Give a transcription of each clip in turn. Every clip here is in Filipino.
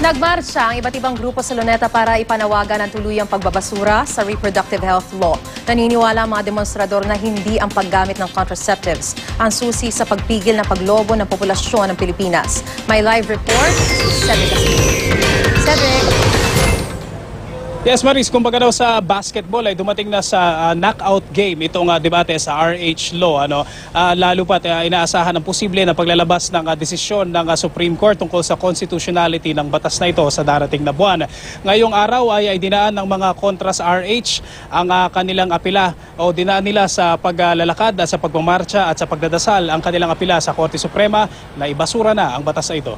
Nagmarcha ang iba't ibang grupo sa Luneta para ipanawagan ang tuluyang pagbabasura sa reproductive health law. Naniniwala ang mga demonstrador na hindi ang paggamit ng contraceptives ang susi sa pagpigil ng paglobo ng populasyon ng Pilipinas. May live report, Cedric Castillo. Cedric. Yes, Maris, kumbaga daw sa basketball ay dumating na sa knockout game itong debate sa RH Law. Lalo pat inaasahan ang posible na paglalabas ng desisyon ng Supreme Court tungkol sa constitutionality ng batas na ito sa darating na buwan. Ngayong araw ay dinaan ng mga kontra sa RH ang kanilang apela o dinaan nila sa paglalakad at sa pagmamarcha at sa pagdadasal ang kanilang apela sa Korte Suprema na ibasura na ang batas na ito.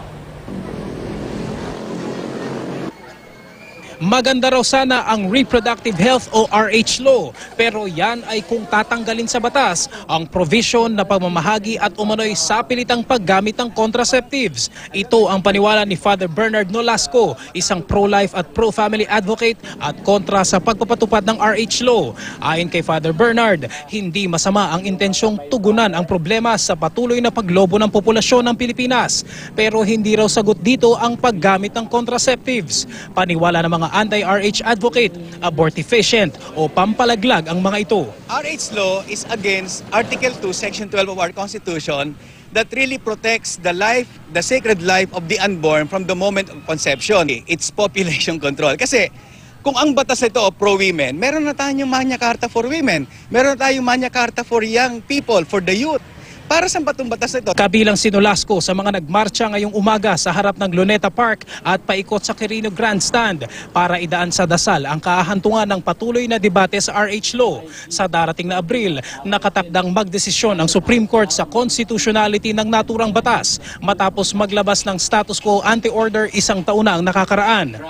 Maganda raw sana ang reproductive health o RH law, pero yan ay kung tatanggalin sa batas ang provision na pagmamahagi at umano'y sapilitang paggamit ng contraceptives. Ito ang paniwala ni Father Bernard Nolasco, isang pro-life at pro-family advocate at kontra sa pagpapatupad ng RH law. Ayon kay Father Bernard, hindi masama ang intensyong tugunan ang problema sa patuloy na paglobo ng populasyon ng Pilipinas, pero hindi raw sagot dito ang paggamit ng contraceptives. Paniwala ng mga anti-RH advocate, abortifacient o pampalaglag ang mga ito. RH law is against Article 2, Section 12 of our Constitution that really protects the life, the sacred life of the unborn from the moment of conception. It's population control. Kasi kung ang batas ito pro-women, meron na tayong Magna Carta for women, meron na tayong Magna Carta for young people, for the youth. Para sa batong batas ito. Kabilang si Nolasco sa mga nagmarcha ngayong umaga sa harap ng Luneta Park at paikot sa Quirino Grandstand para idaan sa dasal ang kahahantungan ng patuloy na debate sa RH law. Sa darating na Abril, nakatakdang magdesisyon ang Supreme Court sa constitutionality ng naturang batas matapos maglabas ng status quo anti-order isang taon na ang nakakaraan.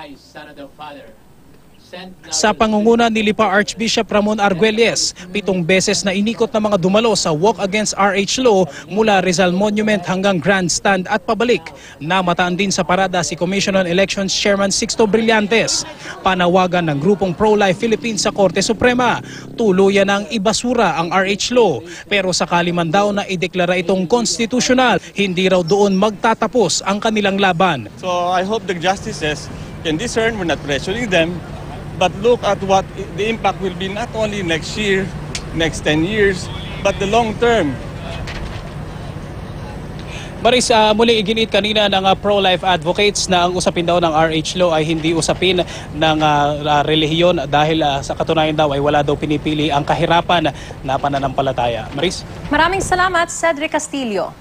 Sa pangunguna ni Lipa Archbishop Ramon Arguelles, 7 beses na inikot ng mga dumalo sa Walk Against RH Law mula Rizal Monument hanggang Grandstand at pabalik. Namataan din sa parada si Commission on Elections Chairman Sixto Brillantes. Panawagan ng grupong Pro-Life Philippines sa Korte Suprema, tuluyan ang ibasura ang RH Law. Pero sakali man daw na ideklara itong constitutional, hindi raw doon magtatapos ang kanilang laban. So I hope the justices can discern, we're not pressuring them, but look at what the impact will be not only next year, next 10 years, but the long term. Maris, muling iginit kanina ng pro-life advocates na ang usapin daw ng RH law ay hindi usapin ng relihiyon dahil sa katunayan daw ay wala daw pinipili ang kahirapan na pananampalataya. Maris? Maraming salamat, Cedric Castillo.